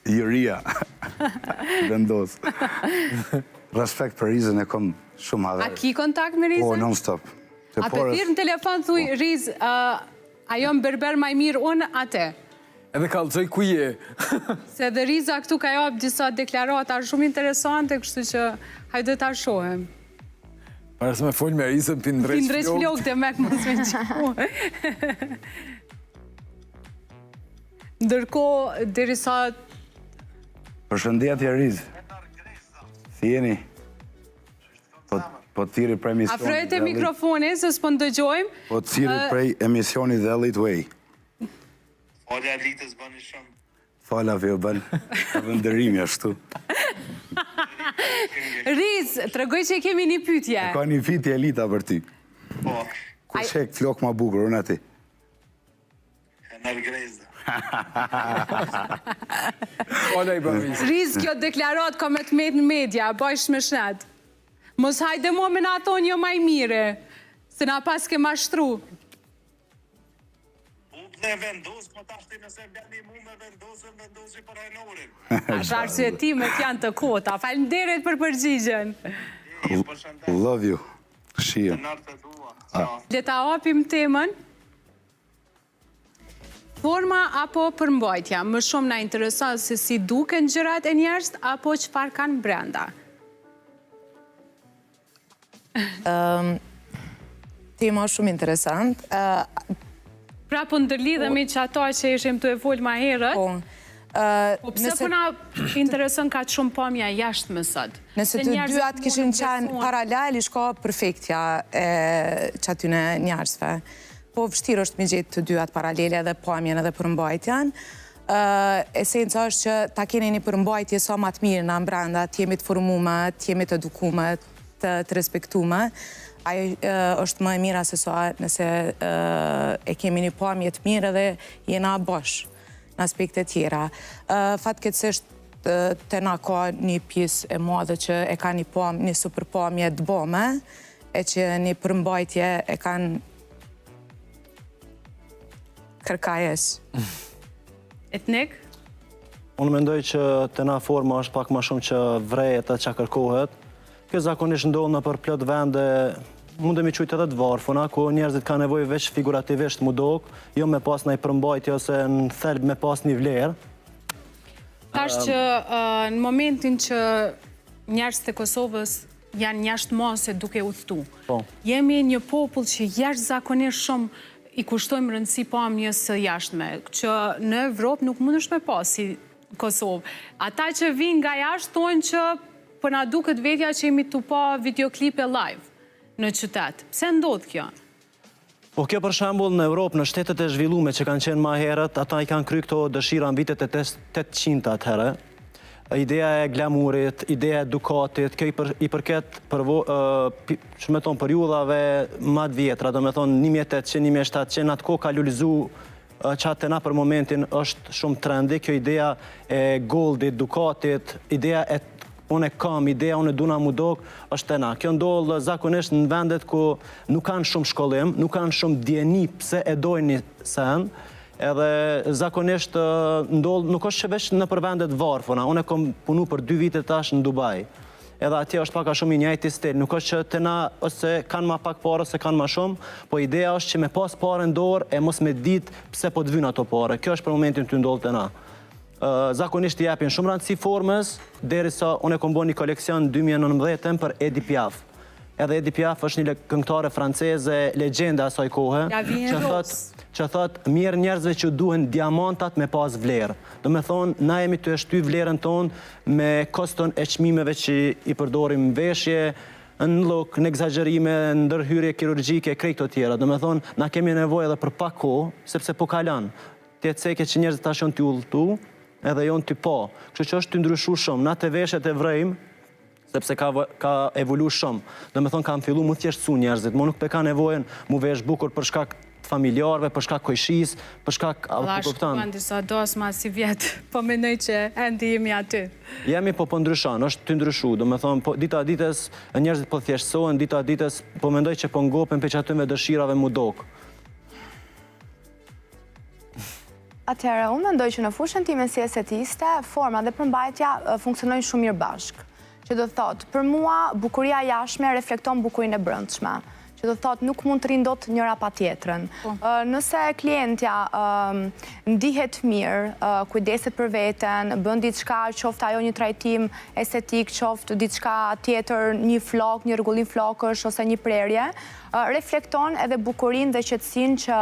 Juria. Vendos. Respekt për Rizën e kom shumë A haver. ki kontakt me Po, Rizën? non-stop. A përthirë në telefon thuj, Riz, ajo më berber maj mirë unë ate? Edhe kalëzoj ku je. Se dhe Riza këtu ka japë disa deklarata shumë interesante, kështu që hajde ta shohem. Para se me folj me Rizën pindreq Pindreq flok të mek mos me qimu. Ndërko, derisa... Përshëndetje, Riz. Si jeni? Po të thiri prej emisionit. Afrojete mikrofoni, se s'po ndëgjojmë. Po të thiri prej emisionit dhe Elite Way. Falja Elitës bëni shumë. Fala vjo bën. Vëndërimi ashtu. Riz, të regoj që kemi një pytje. Ka një fiti Elita për ty. Po, Ku shek flok ma bukur, unë ati? Enel Grezda. Ola i bëvis. Riz, kjo deklarat ka me të metë në media, bajsh me shnet. Mos hajde mo me na thonë jo maj mire, se na pas ke mashtru. Dhe vendos, po ta shti nëse bjani mu me vendosi për hajnorin. Arsjetimet janë të kota, falenderit për përgjigjen. Love you. Shia. Nartë të tua. Le ta hapim temën. Forma apo përmbajtja, më shumë na intereson se si duken gjërat e njerëz apo çfarë kanë brenda. Tema shumë interesant. Pra po ndërlidhemi që ato që ishim të e folë ma herët, po pse po na intereson ka shumë pamja jashtë më sot? Nëse të dyat kishin qenë paralel, ishka perfektja që atyne njerëzve. Po vështirë është me gjithë të dyat paralele dhe pamjen edhe përmbajtjen. Esenca është që ta keni një përmbajtje sa ma të mirë në brenda, të jemi të formume, të jemi të edukume, të respektume. Ajo është më e mira se sa nëse e kemi një pamje të mirë dhe jena bosh në aspekte tjera. Fatkeqësisht të na ka një pjesë e madhe që e ka një super pamje të bome, e që një përmbajtje e kanë kërkajes. Etnik? Unë mendoj që të na forma është pak ma shumë që vrejet e që kërkohet. Kjo zakonisht ndodhë në për plot vende, mundemi qujtë edhe të varfuna, ku njerëzit ka nevojë veç figurativisht mu dok, jo me pas në i përmbajtje ose në thelb me pas një vlerë. Tash që në momentin që njerëzit e Kosovës janë jashtë mase duke udhëtu. Jemi një popull që jashtë zakonisht shumë i kushtojmë rëndësi pamjes së jashtme, që në Evropë nuk mundesh me pas si Kosovë. Ata që vinë nga jashtë thonë që për na duket vetja që jemi të pa videoklipe live në qytet. Pse ndodh kjo? Po kjo për shembull në Evropë, në shtetet e zhvillume që kanë qenë ma herët, ata i kanë kry këto dëshira në vitet e 800 atëherë. Ideja e glamurit, ideja e edukatit, kjo i përket periudhave ma të vjetra, do me thonë 1800, 1700, atë ko ka lullizu që atë na për momentin është shumë trendi, kjo ideja e goldit, edukatit, ideja e unë e kam, ideja unë e duna mu dok, është të na. Kjo ndollë zakonisht në vendet ku nuk kanë shumë shkollim, nuk kanë shumë djeni pse e dojnë një sen, edhe zakonisht ndollë, nuk është që veç në për vendet varfuna. Unë e kom punu për 2 vite tash në Dubai. Edhe atje është paka shumë i njajti stil. Nuk është që të na, ose kanë ma pak parë, ose kanë ma shumë, po ideja është që me pas pare në dorë e mos me ditë pse po të vynë ato pare. Kjo është për momentin të ndollë të na. Zakonisht i japin shumë rëndësi formës, derisa unë e kom bo një koleksion 2019 për Edi Piaf. Edhe Edi Piaf është një këngëtare franceze, legjenda asaj kohë, që thot mirë njerëzve që duhen diamantat me pas vlerë. Do me thonë, na jemi të eshty vlerën tonë me koston e çmimeve që i përdorim veshje, në lok, në egzagerime, në ndërhyrje kirurgjike, krejt të tjera. Do me thonë, na kemi nevojë edhe për pak kohë, sepse po kalan. Tjetë seke që njerëzit tash janë t'ju ullëtu, edhe jonë t'y po. Kështu që është t'y ndryshu shumë. Na të veshjet e vrejmë, sepse ka evolu shumë. Do me thonë, kam fillu mu thjeshtësu njerëzit, mu nuk pe ka nevojën mu vesh bukur për shkak familjarve, për shkak kojshis, për shkak... Lash, kanë disa dos ma si vjetë, po menoj që endi jemi aty. Jemi po ndryshan, është të ndryshu, do me thonë, dita ditës njerëzit po thjeshtësohen, dita ditës po mendoj që po ngopen për që atyme dëshirave mu dokë. Atëherë, unë mendoj që në fushën time si estetiste, forma dhe përmbajtja funksionojnë shumë mirë bashkë. Që do thotë, për mua, bukuria jashtme reflekton bukurinë e brendshme. Që do thotë, nuk mund të rindot njëra pa tjetrën. Nëse klientja ndihet mirë, kujdeset për veten, bën diçka, qoftë ajo një trajtim estetik, qoftë diçka tjetër, një flok, një rregullim flokësh ose një prerje, reflekton edhe bukurinë dhe qetësinë që